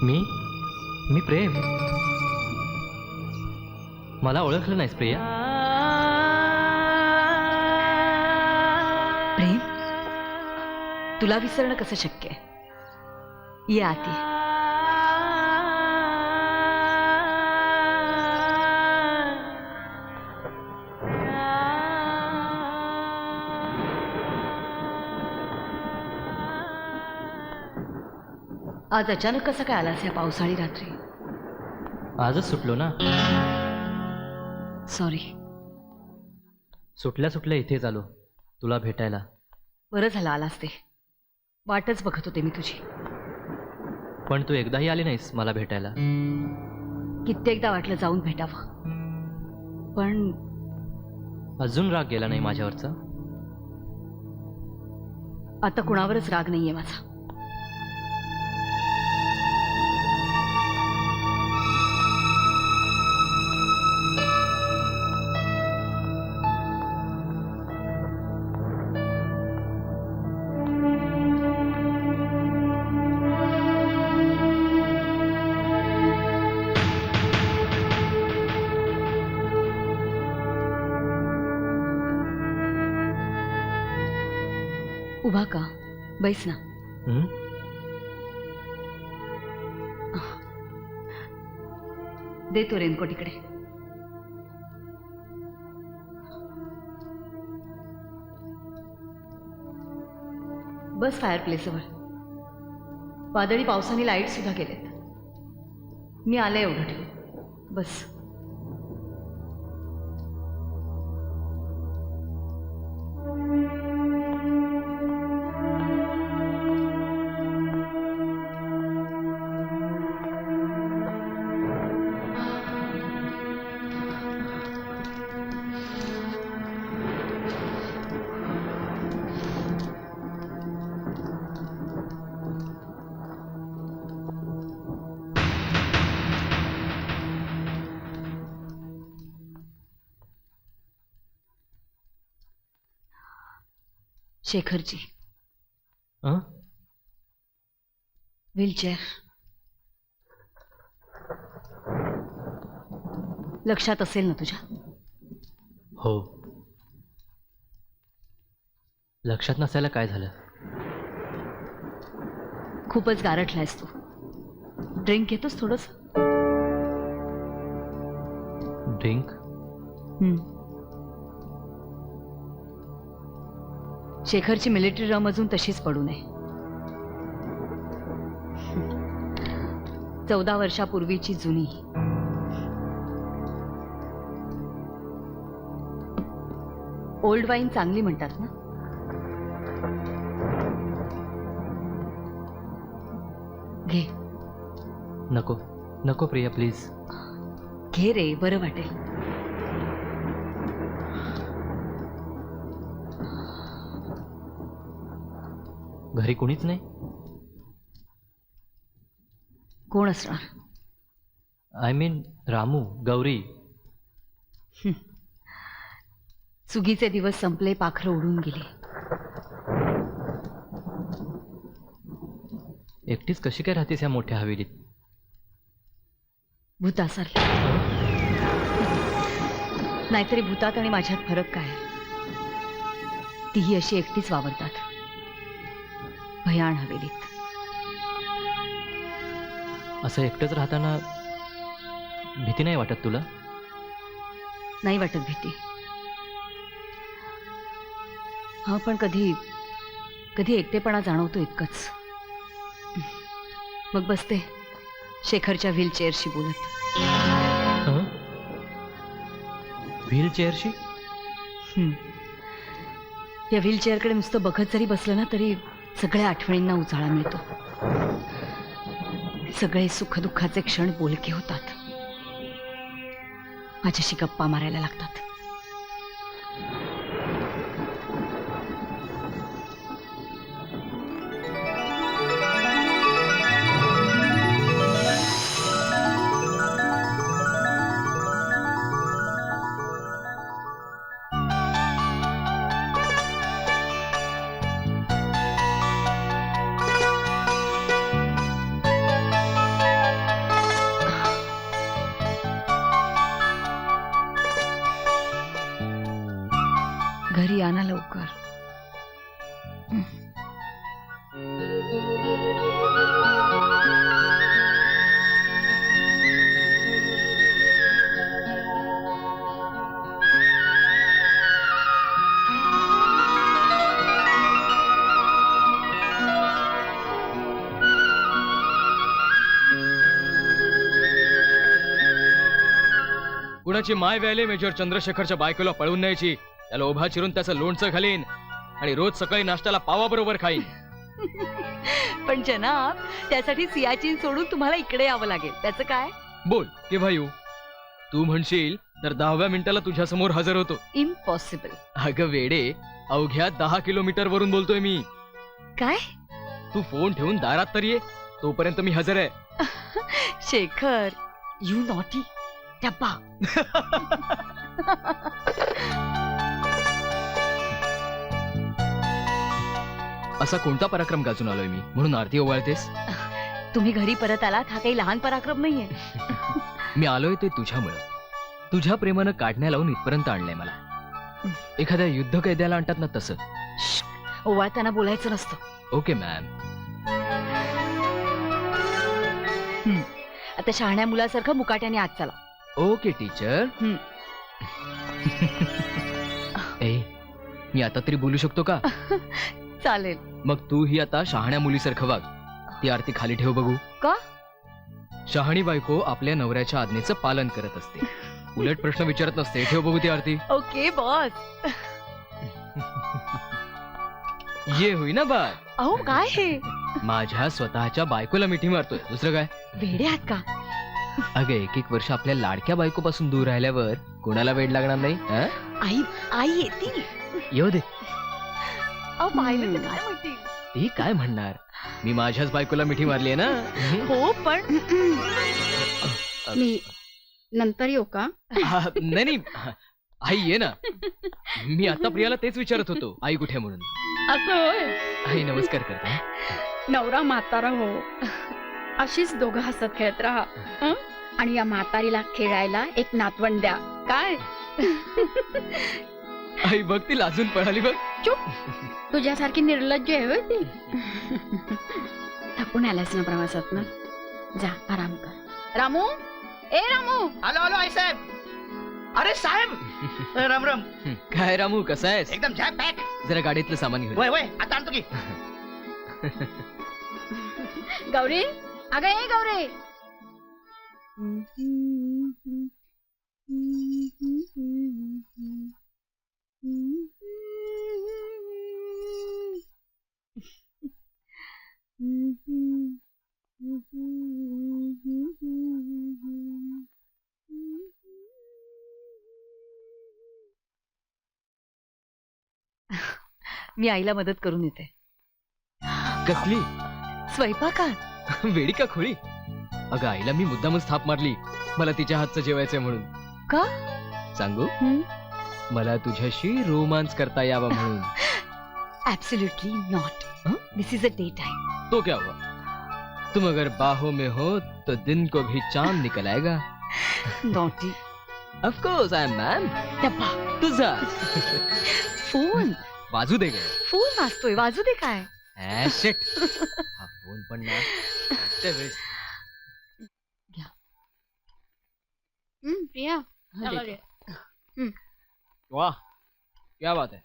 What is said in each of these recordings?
मी मी प्रेम. मला ओळखलं नाहीस प्रिया? प्रेम, तुला विसरणं कसं शक्य आहे? ये आत ये. आज अचानक कसं काय आलास या पावसाळी रात्री? आजच सुटलो ना. सॉरी. सुटल्या सुटल्या इथेच आलो तुला भेटायला. बरं झालं आलास ते. वाटच बघत होते मी तुझी. पण तू एकदाही आली नाहीस मला भेटायला. कित्येकदा वाटलं जाऊन भेटावं, पण अजून राग गेला नाही माझ्यावरचा? आता कुणावरच राग नाहीये माझा. उभा का? बैस ना. दे तो रेनकोट इकडे. बस फायर प्लेसवर. वादळी पावसाने लाईट सुद्धा गेलेत. मी आले एवढं ठेव. बस. शेखरजी. व्हीलचेअर. लक्षात असेल ना तुझ्या? हो. लक्षात नसायला काय झालं? खूपच गारठलायस तू. ड्रिंक घेतोस थोडंस? ड्रिंक? शेखरची मिलिटरी रम अजून तशीच पडू नये. 14 वर्षापूर्वीची जुनी. ओल्ड वाईन चांगली म्हणतात ना? घे. नको नको प्रिया प्लीज. घे रे, बरं वाटेल. घरी कुणीच नाही? कोण असणार? I mean Ramu, Gauri. चुगीचे दिवस संपले, पाखरं उडून गेली. एकटीच कशी काय राहतेस या मोठ्या हवेलीत? भूतासारखी. नाहीतरी भूतात आणि माझ्यात फरक काय? तीही अशी एकटीच वावरतात भयाण हवेलीत. असं एकटंच राहताना भीती नाही वाटत तुला? नाही वाटत भीती. हा, पण कधी कधी एकटेपणा जाणवतो इतकंच. मग बसते शेखरच्या व्हीलचेअरशी बोलत. व्हीलचेअरशी? या व्हीलचेअरकडे नुसतं बघत जरी बसलं ना तरी सगळ्या आठवणींना उजाळा मिळतो. सगळे सुखदुःखाचे क्षण बोलके होतात. माझ्याशी गप्पा मारायला लागतात. घरी या ना लवकर. कुणाची माय व्यायले मेजर चंद्रशेखरच्या बायकोला पळवून न्यायची, त्याला उभा चिरून त्याचं लोणचं घालीन आणि रोज सकाळी नाश्त्याला पावा बरोबर खाईन. पण जनाब, त्यासाठी सियाचीन सोडून तुम्हाला इकडे यावं लागेल. त्याचं काय? बोल केव्हा येऊ? तू म्हणशील तर 10व्या मिनिटाला तुझ्या समोर हजर होतो. इम्पॉसिबल. अगं वेडे, अवघ्या 10 किलोमीटर वरून बोलतोय मी. काय? तू फोन ठेवून दारात तर ये, तोपर्यंत मी हजर आहे. Shekhar, you naughty. डब्बा. असा कोणता पराक्रम गाजून आलोय मी म्हणून आरती ओवाळतेस? तुम्ही घरी परत आलात हा काही लहान पराक्रम नाहीये. मी आलोय ते तुझ्यामुळं. तुझ्या प्रेमानं काढण्या लावून इथपर्यंत आणलंय मला. एखाद्या युद्ध कैद्याला आणतात ना तसं. ओवाळताना बोलायचं नसतं. Okay ma'am. आता शहाण्या मुलासारखं मुकाट्याने आत चला. Okay teacher. ए, मी आता तरी बोलू शकतो का? चालेल. मग तू ही आता शहाण्या मुलीसारखं वाग. ती आरती खाली ठेव बघू. का? शहाणी बायको आपल्या नवऱ्याच्या आज्ञेचं पालन करत असते, उलट प्रश्न विचारत नसते. ठेव बघू ती आरती. Okay boss. ये होई ना बात. अहो काय हे? माझ्या स्वतःच्या बायकोला मिठी मारतोय, दुसरं काय? वेडे आहात का? अगं 1-1 वर्ष आपल्या लाडक्या बायकोपासून दूर राहिल्यावर कोणाला वेड लागणार नाही? आई आई येतील. येऊ दे. अहो पाहिलं तर काय म्हणतील? ती काय म्हणणार? मी माझ्याच बायकोला मिठी मारली आहे ना. हो पण मी नंतर येऊ का? नाही नाही, आई ये ना. मी आता प्रियाला तेच विचारत होतो, आई कुठे म्हणून. असं होय? आई नमस्कार करते. नवरा म्हातारा हो, अशीच दोघं हसत खेळत राहा. हं? आणि या म्हातारीला खेळायला एक नातवंड द्या. काय? आई बघ ती लाजून पळाली बघ. चुप. तुझ्यासारखी निर्लज्ज आहे होय ती. थकून आलास ना प्रवासात ना, जा आराम कर. रामू, ए रामू. आलो आलो आई साहेब. अरे साहेब, राम राम. काय रामू, कसा आहेस? एकदम जॅम पॅक. जरा गाडीतलं सामान घेऊन. वय वय आता आणतो की. गौरी, अगं ए गौरी. मी आईला मदत करून येते. कसली? स्वयंपाकात. वेडी का खोळी? अगं आईला मी मुद्दामच थाप मारली, मला तिच्या हातचं जेवायचंय म्हणून. का? सांगू? मला तुझ्याशी रोमांस करता यावा म्हणून. Absolutely not. This is a day time. तो क्या हुआ? तुम अगर बाहों में हो तो दिन को भी चांद निकल आएगा. Naughty. Of course I am ma'am. डब्बा. तुझा फोन. वाजू दे ग. फोन वाजतोय, वाजू दे काय? शिट. हा फोन पण ना त्यावेळेस. प्रिया, चला रे. वाह क्या बात है.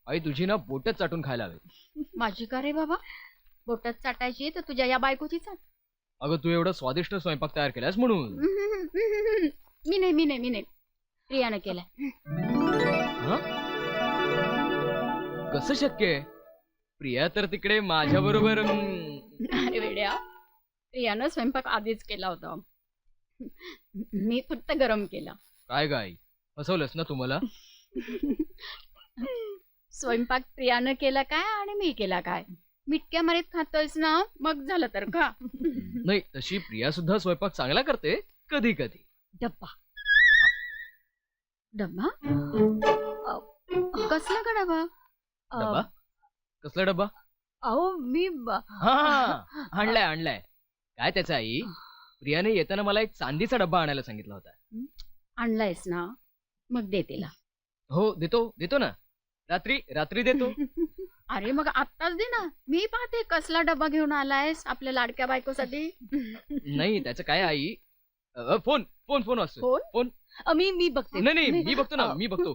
आई तुझी ना बोटच चाटून खायला हवी. माझी का रे बाबा? बोटात चाटायची तर तुझ्या या बायकोची चाट. अगं तू एवढं स्वादिष्ट स्वयंपाक तयार केलास म्हणून. मी नाही प्रियानं केलाय. कसं शक्य आहे? प्रिया तर तिकडे माझ्या बरोबर. अरे वेड्या, प्रियानं स्वयंपाक आधीच केला होता. मी फक्त गरम केला. काय गाई फसवलंस ना तुम्हाला? स्वयंपाक प्रियानं केला काय आणि मी केला काय? मिटक्या मारीत खातोयस ना, मग झालं तर खा. नाही, तशी प्रिया सुद्धा स्वयंपाक चांगला करते कधी कधी. डब्बा. डब्बा? कसला का डबा? डबा? कसला डबा? अहो मी हा आणलाय. काय त्याचा आई? प्रियाने येताना मला एक चांदीचा डब्बा आणायला सांगितला होता. आणलायस ना, मग दे तिला. हो देतो ना. रात्री रात्री देतो. अरे मग आत्ताच दे ना, मी पाहते कसला डब्बा घेऊन आलायस आपल्या लाडक्या बायकोसाठी. नाही त्याचं काय आई. फोन फोन फोन असतो. फोन? मी बघते. नाही मी बघतो ना, मी बघतो.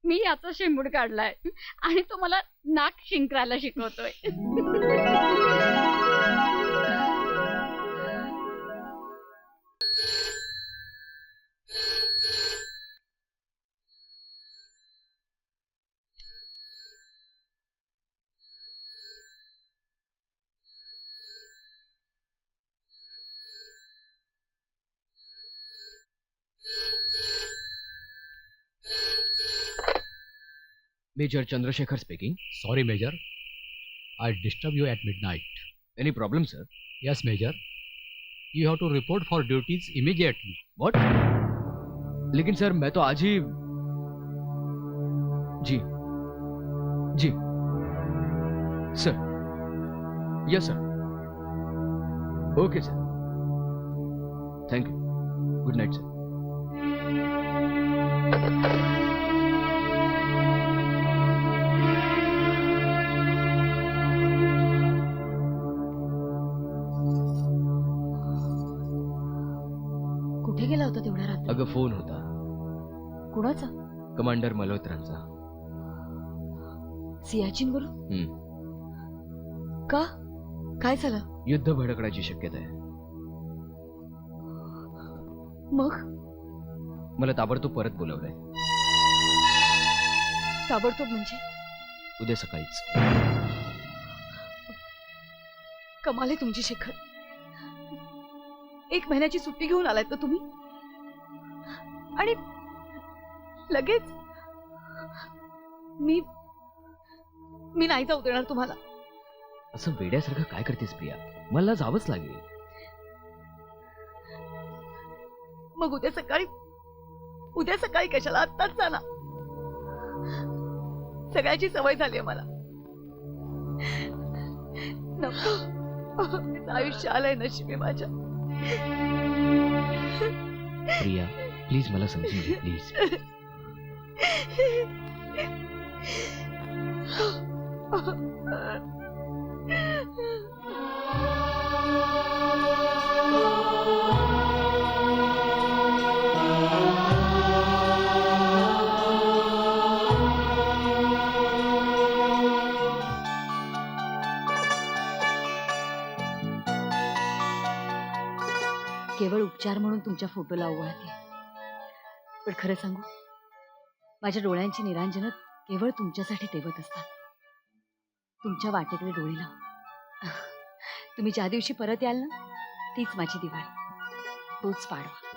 मी याचा शेंबूड काढलाय आणि तो मला नाक शिंकरायला शिकवतोय. Major Chandrashekhar speaking. Sorry, Major. I disturb you at midnight. Any problem sir? Yes, Major. You have to report for duties immediately. What? लेकिन सर मैं तो आज ही. जी जी sir. Yes sir. Okay sir. Thank you. Good night sir. कुठे गेला होता तेवढ्या रात्री? अगं फोन होता कुणाचा? कमांडर मल्होत्रांचा. सियाचीन वरून? का? काय झालं? युद्ध भडकण्याची शक्यता आहे. मग मला ताबडतोब परत बोलवलंय. ताबडतोब म्हणजे? उद्या सकाळीच. कमाल आहे तुमची शेखर. 1 महिन्याची सुट्टी घेऊन आलात ना तुम्ही आणि लगेच. मी नाही जाऊ देणार तुम्हाला. असं वेड्यासारखं काय करतेस प्रिया? मला जावंच लागेल. मग उद्या सकाळी कशाला? आत्ताच जा ना. सगळ्याची सवय झाली आहे मला. नको. आयुष्य आलंय नशिबी माझ्या. प्रिया प्लीज मला समजून घे प्लीज. केवळ उपचार म्हणून तुमच्या फोटोला ओवाळते. पण खरं सांगू, माझ्या डोळ्यांची निरांजनं केवळ तुमच्यासाठी तेवत असतात. तुमच्या वाटेकडे डोळे लावून. तुम्ही ज्या दिवशी परत याल ना, तीच माझी दिवाळी, तोच पाडवा.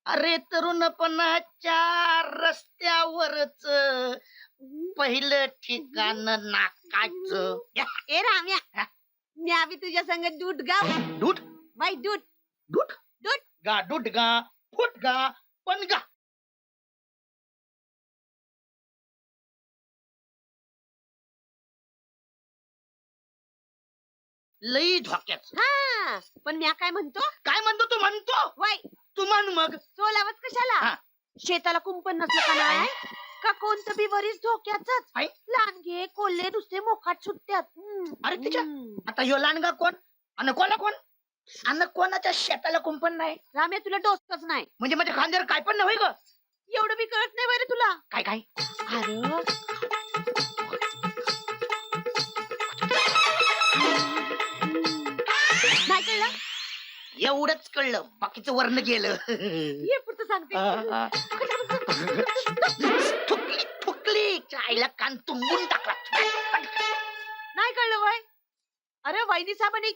अरे तरुणपणाच्या रस्त्यावरच पहिलं ठिकाण नाकाचं. ए राम्या, मी आम्ही तुझ्या संग दूध गाव. दूध बाई दूध. दूध दूध. गा दूध गा फुट गा पण गा. लई धोक्याच. हा पण मी काय म्हणतो? काय म्हणतो तू? म्हणतो वाय तू म्हण मग. सोलावत कशाला? हा. शेताला कुंपण नसलं का नाही? का कोणतं बी बरीच धोक्याच. आहे. लांडगे कोल्हे नुसते मोकाट सुटत्यात. अरे तिच्या आता ह्यो लांडगा कोण आणि कोणा कोण आणि कोणाच्या शेताला कुंपण नाही? राम्या तुला डोसकच नाही. म्हणजे माझ्या खांद्यावर काय पण नाही होय ग? एवढं बी कळत नाही बरं तुला? काय काय अरे नाही कळलं? एवढंच कळलं, बाकीचं वर्ण गेलं. ये पुढचं सांगते. ठुकली ठुकली चायला कान तुंबून टाकला. नाही कळलं वय? अरे वहिनी साबणी.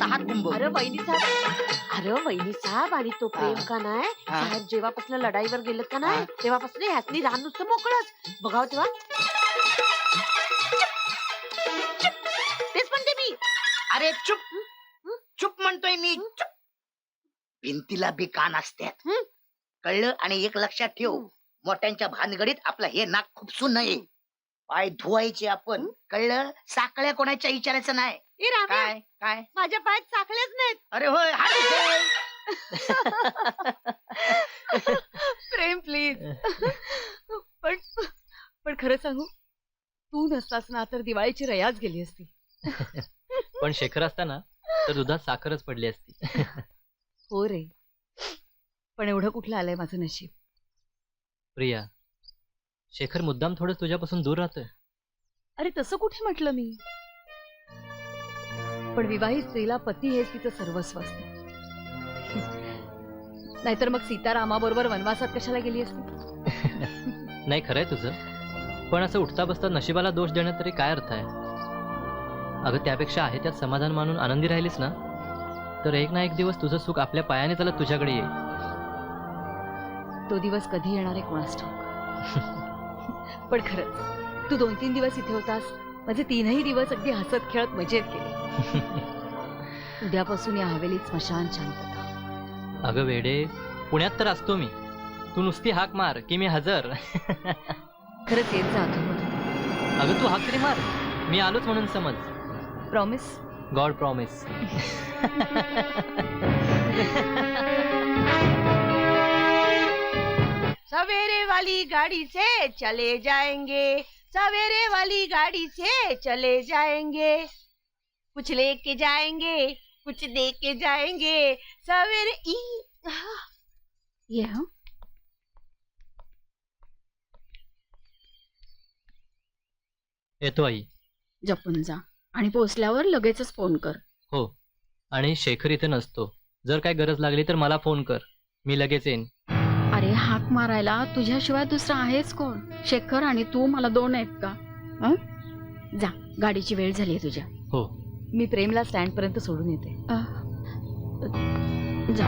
6 कुंभ. अरे वहिनी साहेब आणि तो प्रेम का नाही हा. साहेब जेव्हापासून लढाईवर गेलेत का नाही तेव्हापासून ह्यासनी रान नुसतं मोकळच बघाव तेव्हा तेच म्हणते मी. अरे चुप चुप म्हणतोय मी. चुप. भिंतीला बी कान असतात. कळलं? आणि एक लक्षात ठेव, मोठ्यांच्या भानगडीत आपलं हे नाक खुपसू नये. पाय धुवायचे आपण. कळलं? साखळ्या कोणाच्या विचारायचं नाही. ए राम्या, काय काय माझ्या पायात साखळेच नाहीत. अरे होय हात इथे. प्रेम प्लीज. पण पण खरं सांगू, तू नसतास ना तर दिवाळीची रयाच गेली असती. पण शेखर असताना तर दुधात साखरच पडली असती. हो रे, पण एवढं कुठलं आलंय माझं नशीब. प्रिया, शेखर मुद्दाम थोडं तुझ्यापासून दूर राहतोय. अरे तसं कुठे म्हटलं मी. पण विवाहित स्त्रीला पती हेच तिचं सर्वस्व असतं. नाहीतर मग सीतारामाबरोबर वनवासात कशाला गेली असती. नाही, खरंय तुझं. पण असं उठता बसता नशिबाला दोष देण्यात तरी काय अर्थ आहे. अगं त्यापेक्षा आहे त्यात समाधान मानून आनंदी राहिलीस ना तर एक ना एक दिवस तुझं सुख आपल्या पायाने चालत तुझ्याकडे येईल. तो दिवस कधी येणार आहे कोणास ठाऊक. पण खरंच तू 2-3 दिवस इथे होतास, माझे 3ही दिवस अगदी हसत खेळत मजेत गेले. उद्यापासून या हवेलीत स्मशान शांतता. अगं वेडे, पुण्यात तर असतो मी. तू नुसती हाक मार की मी हजर. खरंच येत जा अधूनमधून. अगं तू हाक तरी मार, मी आलोच म्हणून समज. प्रॉमिस. God promise. सवेरे वाली गाड़ी से चले जाएंगे, सवेरे वाली गाड़ी से चले जाएंगे, कुछ लेके जाएंगे कुछ दे के जाएंगे. सवेरे ये हं. येतो आई. जपून जा आणि पोचल्यावर लगेचच फोन कर. हो, आणि शेखर इथे नसतो. जर काय गरज लागली तर मला फोन कर, मी लगेच येईन. अरे हाक मारायला तुझ्याशिवाय दुसरा आहेच कोण. शेखर आणि तू मला 2 आहेत का? हं? जा, गाडीची वेळ झाली आहे तुझ्या. हो. मी प्रेमला स्टँड पर्यंत सोडून येते. जा.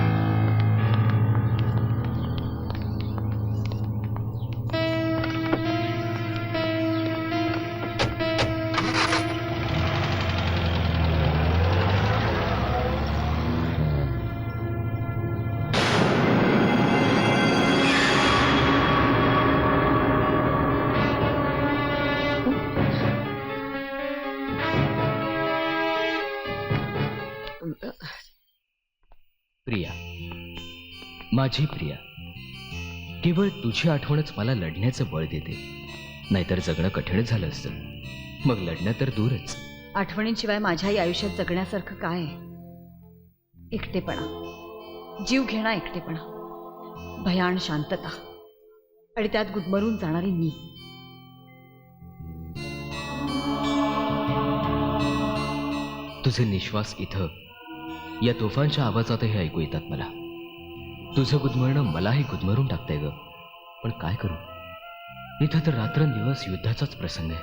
प्रिया, माझी प्रिया, केवळ तुझी आठवणच मला लढण्याचं बळ देते. नाहीतर जगणं कठीणच झालं असतं. मग लढणं तर दूरच. आठवणींशिवाय माझ्याही आयुष्यात जगण्यासारखं काय आहे? एकटेपणा, जीव घेणा एकटेपणा, भयान शांतता आणि त्यात गुदमरून जाणारी मी. तुझे निश्वास इथं या तोफांच्या आवाजातही ऐकू येतात मला. तुझं गुदमरणं मलाही गुदमरून टाकतंय ग. पण काय करू, इथं तर रात्रंदिवस युद्धाचाच प्रसंग आहे.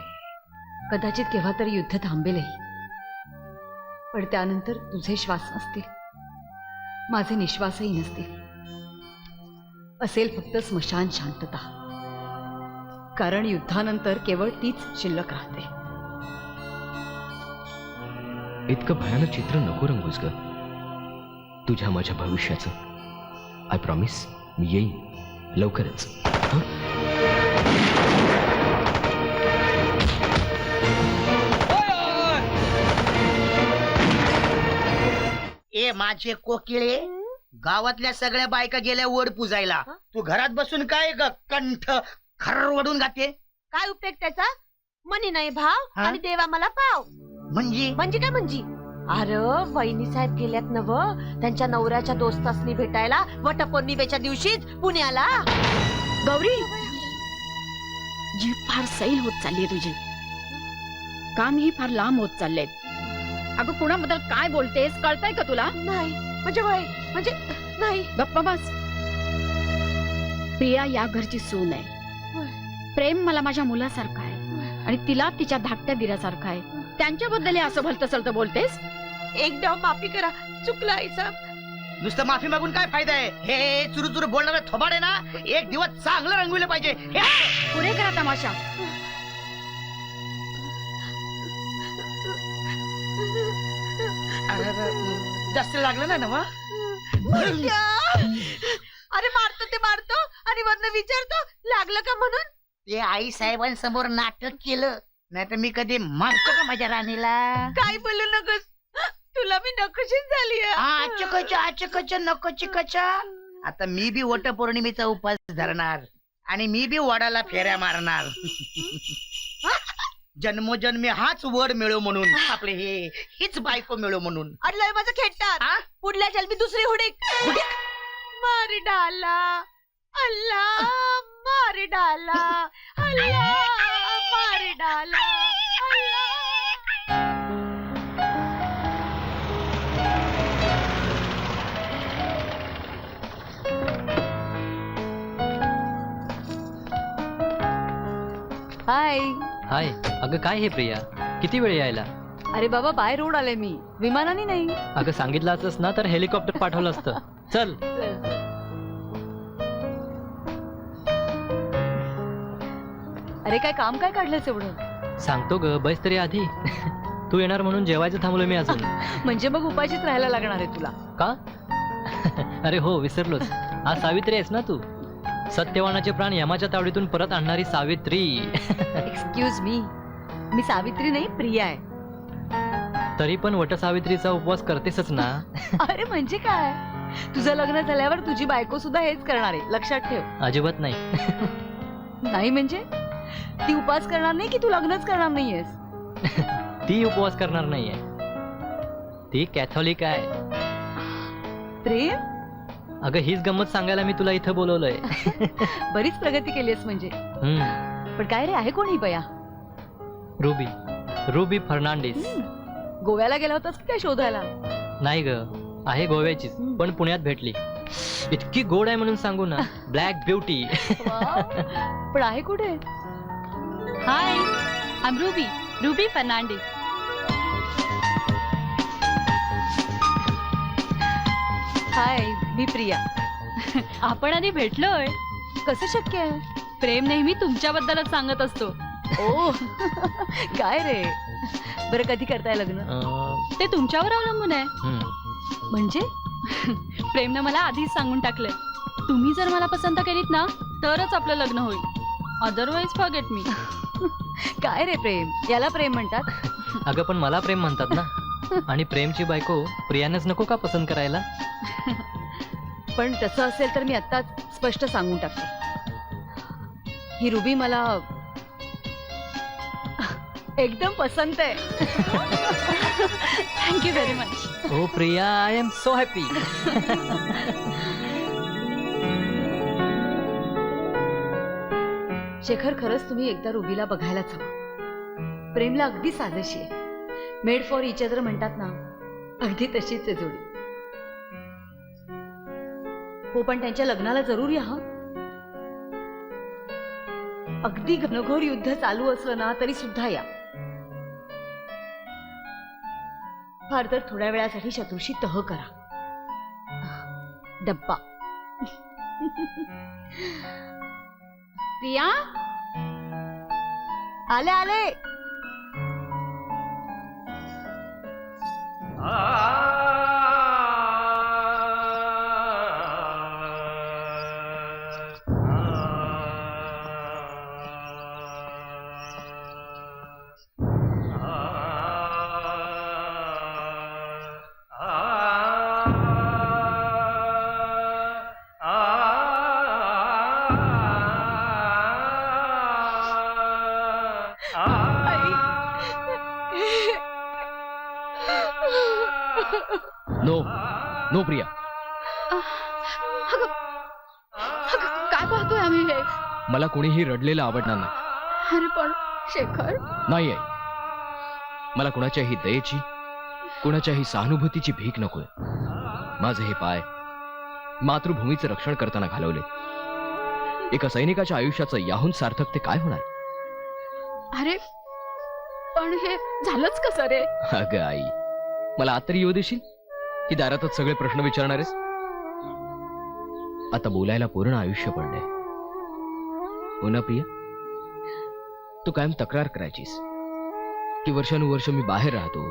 कदाचित केव्हा तरी युद्ध थांबेलही, पण त्यानंतर तुझे श्वास नसतील, माझे निश्वासही नसतील. असेल फक्त स्मशान शांतता. कारण युद्धानंतर केवळ तीच शिल्लक राहते. इतकं भयानक चित्र नको रंगूस ग. तुझ्या माझ्या भविष्याचं. आय प्रॉमिस, मी येईन लवकरच. ए माझे कोकिळे, गावातल्या सगळ्या बायका गेल्या वड पुजायला. तू घरात बसून काय कंठ खर वडून गाते. काय उपयोग त्याचा? मनी नाही भाव हा? आणि देवा मला पाव. म्हणजे काय म्हणजे? अरे वहिनी साहेब गेल्यात नव त्यांच्या नवऱ्याच्या दोस्तासनी भेटायला वटपौर्णिमेच्या दिवशीच पुण्याला. गौरी, जीभ फार सैल होत चालली तुझी. कामही फार लांब होत चाललेत. अगं कुणाबद्दल काय बोलतेस कळतंय का तुला? नाही म्हणजे वय म्हणजे नाही. गप्प बस. प्रिया या घरची सून आहे. प्रेम मला माझ्या मुलासारखं आहे आणि तिला तिच्या धाकट्या दिरासारखं आहे. त्यांच्याबद्दल असं भलतं सलतं बोलतेस? एक डाव माफी करा, चुकलं आईसाहेब. नुसतं माफी मागून काय फायदा आहे? हे चुरू चुरू बोलणारे थोबाडे ना एक दिवस चांगलं रंगविलं पाहिजे. पुढे करा तमाशा. जास्त लागलं ना नवा? अरे मारतो ते मारतो आणि वरनं विचारतो लागलं का म्हणून. ते आई साहेबांसमोर नाटक केलं, नाही तर मी कधी मारतो का माझ्या राणीला? काय बोलू नकोस, तुला मी नकोशीच झाली आचकच नको चिकच. आता मी बी वट पौर्णिमेचा उपास धरणार आणि मी बी वडाला फेऱ्या मारणार. जन्मोजन्मी हाच वड मिळो म्हणून, आपले हीच बायको मिळो म्हणून. अडलंय माझं खेळतात. पुढल्या जन्मी दुसरी हुडीक मार डाला अल्लाह, मार डाला अल्लाह, मार डाला अल्लाह. हाय. हाय. अगं काय हे प्रिया, किती वेळ यायला? अरे बाबा बाय रोड आले मी, विमानाने नाही. अगं सांगितलं असतंस ना तर हेलिकॉप्टर पाठवलं असतं. चल. अरे काय काम काय काढलंस एवढं? सांगतो ग, बस तरी आधी. तू येणार म्हणून जेवायचं थांबलो मी अजून. म्हणजे मग उपाशीच राहायला लागणार आहे तुला. का? अरे हो, विसरलोच. आज सावित्री आहेस ना तू. सत्यवानाचे प्राण यमाच्या तावडीतून परत आणणारी सावित्री. एक्सक्यूज मी सावित्री नाही, प्रिया आहे. तरी पण वटसावित्रीचा उपवास करतेसच ना? अरे म्हणजे काय, तुझं लग्न झाल्यावर तुझी बायको सुद्धा हेच करणार आहे, लक्षात ठेव. अजिबात नाही. नाही म्हणजे ती उपवास करणार नाही की तू लग्नच करणार नाहीयेस? ती उपवास करणार नाहीये, ती कॅथॉलिक आहे. प्रेम, अगं हीच गंमत सांगायला मी तुला इथं बोलवलंय. बरीच प्रगती केलीस म्हणजे. पण काय रे, आहे कोण ही बया? रुबी फर्नांडिस. गोव्याला गेला होतास की काय शोधायला? नाही ग, आहे गोव्याचीच, पण पुण्यात भेटली. इतकी गोड आहे म्हणून सांगू ना, ब्लॅक ब्युटी. पण आहे कुठे? हाय, आय एम रुबी फर्नांडिस. हाय, मी प्रिया. आपण आधी भेटलोय. कसं शक्य आहे? प्रेम नेहमी तुमच्याबद्दलच सांगत असतो. ओ काय रे, बरं कधी करताय लग्न? ते तुमच्यावर अवलंबून आहे. म्हणजे प्रेमनं मला आधीच सांगून टाकलंय, तुम्ही जर मला पसंत केलीत ना तरच आपलं लग्न होईल, अदरवाईज फॉरगेट मी. काय रे प्रेम, याला प्रेम म्हणतात? अगं पण मला प्रेम म्हणतात ना. आणि प्रेमची बायको प्रियानंच नको का पसंत करायला? पण तसं असेल तर मी आत्ताच स्पष्ट सांगून टाकते, ही रुबी मला एकदम पसंत आहे. Thank you very much. Oh Priya, I am so happy. Shekhar, खरंच तुम्ही एकदा रुबीला बघायलाच हवं. प्रेमला अगदी साजेशी आहे. मेड फॉर इच अदर म्हणतात ना, अगदी तशीच आहे जोडी. हो, पण त्यांच्या लग्नाला जरूर या हं. अगदी घनघोर युद्ध चालू असलं ना तरी सुद्धा या. फार तर थोड्या वेळासाठी शत्रूशी तह करा. डब्बा. प्रिया, आले आले. नो प्रिया. काय पाहतोय आम्ही हे? मला कोणीही रडलेलं आवडणार नाही. अरे पण शेखर, नाही आहे, मला कुणाच्याही दयेची, कुणाच्याही सहानुभूतीची भीक नकोय. माझे हे पाय मातृभूमीचं रक्षण करताना घालवले. एका सैनिकाच्या आयुष्याचं याहून सार्थक ते काय होणार? अरे पण हे झालंच कसं रे? अगं आई, मला आत तरी येऊ देशील की दारातच सगळे प्रश्न विचारणार आहेस? आता बोलायला पूर्ण आयुष्य पडलंय. हो ना प्रिया? तू कायम तक्रार करायचीस की वर्षानुवर्ष मी बाहेर राहतो,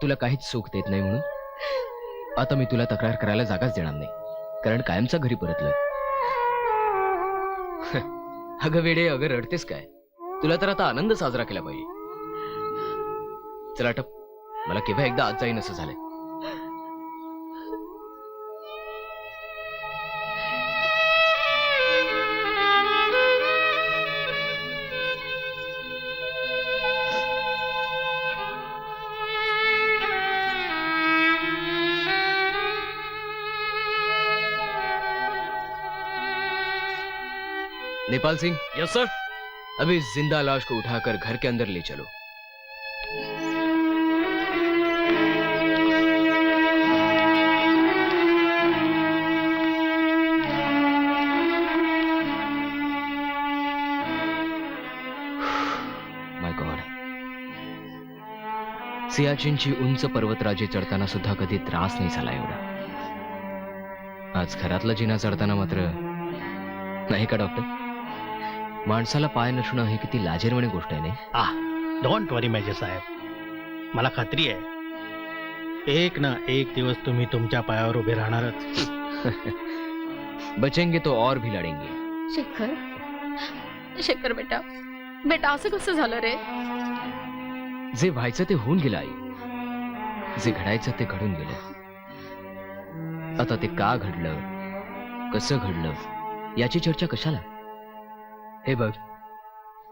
तुला काहीच सुख देत नाही म्हणून. आता मी तुला तक्रार करायला जागाच देणार नाही, कारण कायमचा घरी परतलोय. अगं वेडे, अगं रडतेस काय? तुला तर आता आनंद साजरा केला पाहिजे. चला टप, मला केव्हा एकदा आज जाईन असं झालंय. नेपाल सिंह, यस सर. अभी इस जिंदा लाश को उठाकर घर के अंदर ले चलो. माय गॉड, सियाचीनची उंच पर्वतराजी चढताना सुद्धा कधी त्रास नाही झाला एवढा. आज घरातला जिना चढताना मात्र नाही का डॉक्टर? माणसाला पाय नसणं ही किती लाजिरवाणी गोष्ट आहे नाही? डोंट वरी मेजर साहेब, मला खात्री आहे एक ना एक दिवस तुम्ही तुमच्या पायावर उभे राहणारच. बचेंगे तो और भी लढेंगे. शेखर, शेखर बेटा, बेटा असं कसं झालं रे? जे व्हायचं ते होऊन गेलं आई, जे घडायचं ते घडून गेलं. आता ते का घडलं, कसं घडलं याची चर्चा कशाला? हे बघ,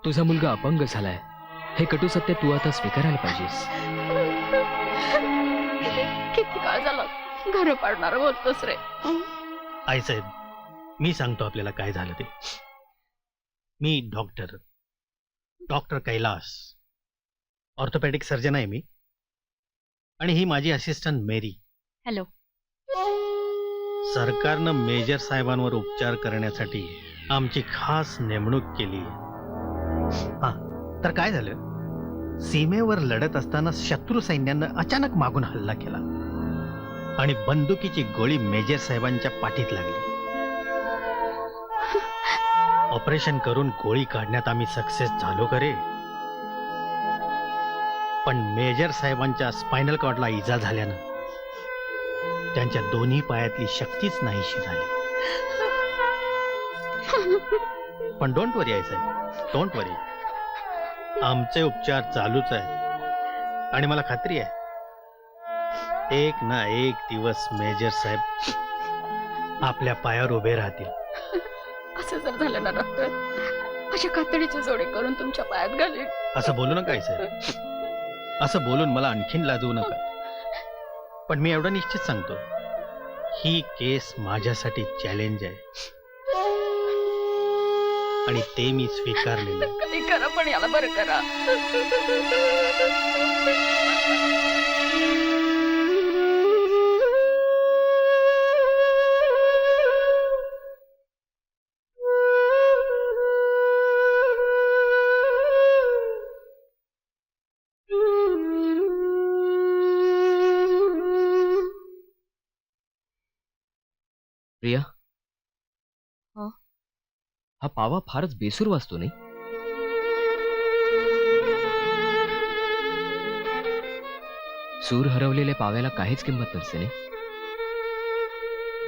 तुझा मुलगा अपंग झालाय, हे कटू सत्य तू आता स्वीकारायला पाहिजेस. किती काळ झाला घर पाडणार बोलतोस रे. आई साहेब, मी सांगतो आपल्याला काय झालं ते. मी डॉक्टर कैलास, ऑर्थोपॅडिक सर्जन आहे मी, आणि ही माझी असिस्टंट मेरी. हॅलो. सरकारनं मेजर साहेबांवर उपचार करण्यासाठी आमची खास नेमणूक केली. हा, तर काय झालं, सीमेवर लढत असताना शत्रू सैन्यानं अचानक मागून हल्ला केला आणि बंदुकीची गोळी मेजर साहेबांच्या पाठीत लागली. ऑपरेशन करून गोळी काढण्यात आम्ही सक्सेस झालो खरे, पण मेजर साहेबांच्या स्पायनल कॉर्डला इजा झाल्यानं त्यांच्या दोन्ही पायातली शक्तीच नाहीशी झाली. पण डोंट वरी आहे साहेब, डोंट वरी, आमचे उपचार चालूच आहे आणि मला खात्री आहे एक ना एक दिवस मेजर साहेब आपल्या पायावर उभे राहतील. असं जर झालं ना डॉक्टर, अशा कातडीचे जोडे करून तुमच्या पायात घालीन. असं बोलू नका आई साहेब, असं बोलून मला आणखीन लाजवू नका. पण मी एवढं निश्चित सांगतो, ही केस माझ्यासाठी चॅलेंज आहे आणि ते मी स्वीकारलेलं. कधी करा, पण याला बरं करा. प्रिया, हो? हा पावा फारच बेसूर वाजतो नाही? सूर हरवलेल्या पाव्याला काहीच किंमत नसते नाही,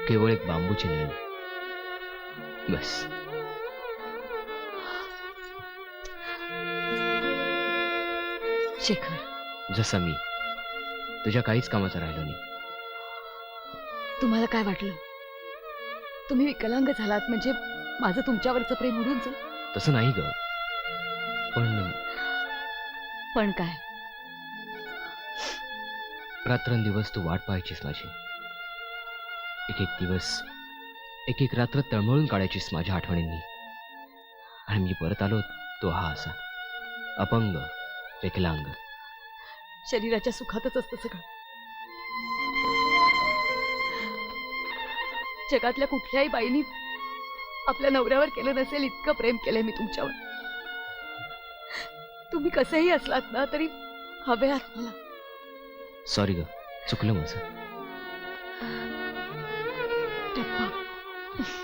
केवळ एक बांबूची नळी बस. शेखर, जसं मी तुझ्या काहीच कामाचा राहिलो नाही. तुम्हाला काय वाटलं, तुम्ही विकलांग झालात म्हणजे माझं तुमच्यावरचं प्रेम उडून जाईल? तसं नाही ग, पण काय? रात्रंदिवस तू वाट पाहायचीस माझी, एक एक दिवस एक एक रात्र तळमळून काढायचीस माझ्या आठवणींनी, आणि मी परत आलो तो हा असा अपंग, विकलांग. शरीराच्या सुखातच असतं सगळं. जगातल्या कुठल्याही बाईनी आपल्या नवऱ्यावर केलं नसेल इतकं प्रेम केलंय मी तुमच्यावर. तुम्ही कसेही असलात ना तरी हवे आहात मला. सॉरी ग, चुकलं माझं. टप्पा